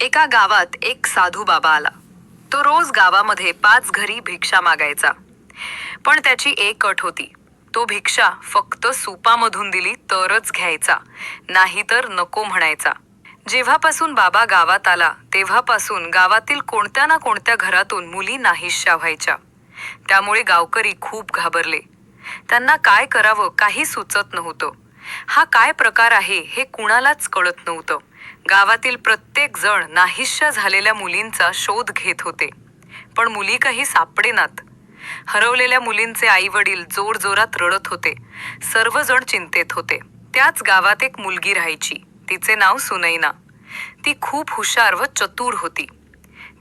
एका गावात एक साधू बाबा आला. तो रोज गावामध्ये 5 घरी भिक्षा मागायचा. पण त्याची एक अट होती. तो भिक्षा फक्त सुपामधून दिली तरच घ्यायचा, नाहीतर नको म्हणायचा. जेव्हापासून बाबा गावात आला तेव्हापासून गावातील कोणत्या ना कोणत्या घरातून मुली नाहीशा व्हायच्या. त्यामुळे गावकरी खूप घाबरले. त्यांना काय करावं काही सुचत नव्हतं. हा काय प्रकार आहे हे कुणालाच कळत नव्हतं. गावातील प्रत्येक जण नाहीशा झालेल्या मुलींचा शोध घेत होते, पण मुली काही सापडेनात. हरवलेल्या मुलींचे आई वडील जोरजोरात रडत होते. सर्वजण चिंतेत होते. त्याच गावात एक मुलगी राहायची. तिचे नाव सुनैना. ती खूप हुशार व चतुर होती.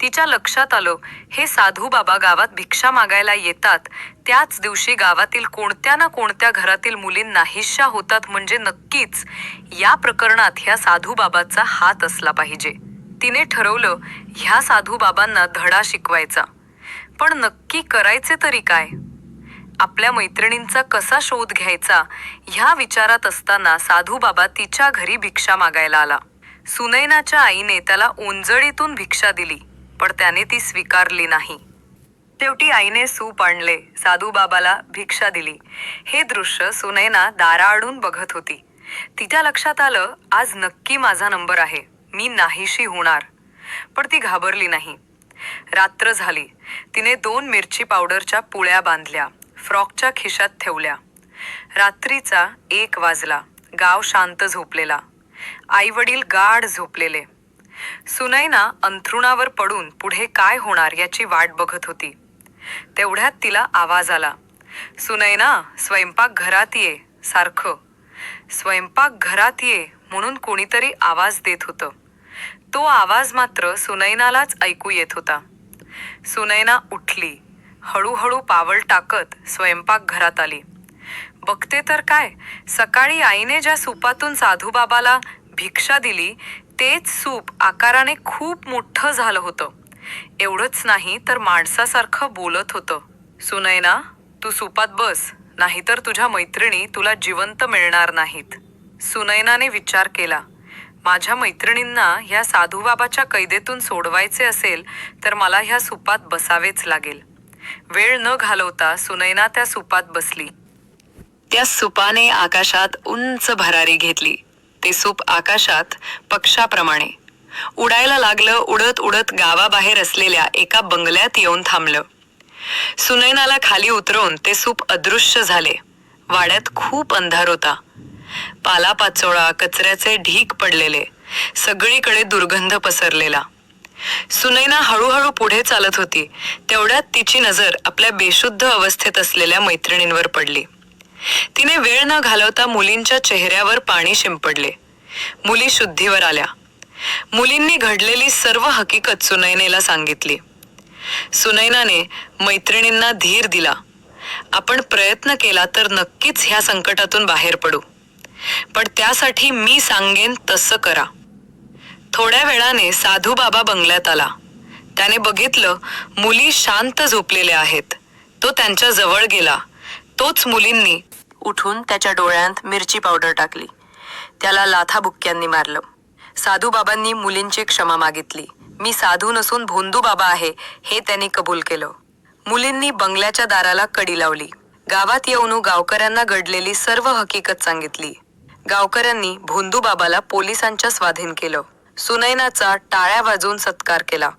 तिच्या लक्षात आलं, हे साधू बाबा गावात भिक्षा मागायला येतात त्याच दिवशी गावातील कोणत्या ना कोणत्या घरातील मुलींना नाहीशा होतात, म्हणजे नक्कीच या प्रकरणात ह्या साधू बाबाचा हात असला पाहिजे. तिने ठरवलं, ह्या साधू बाबांना धडा शिकवायचा. पण नक्की करायचे तरी काय? आपल्या मैत्रिणींचा कसा शोध घ्यायचा ह्या विचारात असताना साधू बाबा तिच्या घरी भिक्षा मागायला आला. सुनैनाच्या आईने त्याला ओंजळीतून भिक्षा दिली, पण त्याने ती स्वीकारली नाही. शेवटी आईने सूप आणले, साधू बाबाला भिक्षा दिली. हे दृश्य सुनैना दाराआडून बघत होती. तिच्या लक्षात आलं, आज नक्की माझा नंबर आहे, मी नाहीशी होणार. पण ती घाबरली नाही. रात्र झाली. तिने 2 मिरची पावडरच्या पुळ्या बांधल्या, फ्रॉकच्या खिशात ठेवल्या. रात्रीचा 1 वाजला. गाव शांत झोपलेला. आई वडील गाढ झोपलेले. सुनैना अंथरुणावर पडून पुढे काय होणार याची वाट बघत होती. तेवढ्यात तिला आवाज आला, सुनैना, स्वयंपाक घरात ये. सारखं स्वयंपाक घरात ये म्हणून कोणीतरी आवाज देत होतं. तो आवाज मात्र सुनैनालाच ऐकू येत होता. सुनैना उठली. हळूहळू पावल टाकत स्वयंपाक घरात आली. बघते तर काय, सकाळी आईने ज्या सुपातून साधूबाबाला भिक्षा दिली तेच सूप आकाराने खूप मोठं झालं होतं. एवढंच नाही तर माणसासारखं बोलत होतं. सुनैना, तू सुपात बस, नाहीतर तुझ्या मैत्रिणी तुला जिवंत मिळणार नाहीत. सुनैनाने विचार केला, माझ्या मैत्रिणींना ह्या साधूबाबाच्या कैदेतून सोडवायचे असेल तर मला ह्या सुपात बसावेच लागेल. वेळ न घालवता सुनैना त्या सुपात बसली. त्या सुपाने आकाशात उंच भरारी घेतली. ते सूप आकाशात पक्षाप्रमाणे उडायला लागलं. उडत उडत गावाबाहेर असलेल्या एका बंगल्यात येऊन थांबलं. सुनैनाला खाली उतरवून ते सूप अदृश्य झाले. वाड्यात खूप अंधार होता. पालापाचोळा, कचऱ्याचे ढीग पडलेले, सगळीकडे दुर्गंध पसरलेला. सुनैना हळूहळू पुढे चालत होती. तेवढ्यात तिची नजर आपल्या बेशुद्ध अवस्थेत असलेल्या मैत्रिणींवर पडली. तिने वेळ न घालवता मुलींच्या चेहऱ्यावर पाणी शिंपडले. मुली शुद्धीवर आल्या. मुलींनी घडलेली सर्व हकीकत सुनैनेला सांगितली. सुनैनाने मैत्रिणींना धीर दिला. आपण प्रयत्न केला तर नक्कीच ह्या संकटातून बाहेर पडू, पण त्यासाठी मी सांगेन तसं करा. थोड्या वेळाने साधू बाबा बंगल्यात आला. त्याने बघितलं, मुली शांत झोपलेल्या आहेत. तो त्यांच्या जवळ गेला. तोच मुलींनी उठून त्याच्या डोळ्यात मिरची पावडर टाकली. त्याला लाथाबुक्क्यांनी मारलं. साधू बाबांनी मुलींची क्षमा मागितली. मी साधू नसून भोंदू बाबा आहे हे त्यांनी कबूल केलं. मुलींनी बंगल्याच्या दाराला कडी लावली. गावात येऊन गावकऱ्यांना घडलेली सर्व हकीकत सांगितली. गावकऱ्यांनी भोंदू बाबाला पोलिसांच्या स्वाधीन केलं. सुनैनाचा टाळ्या वाजवून सत्कार केला.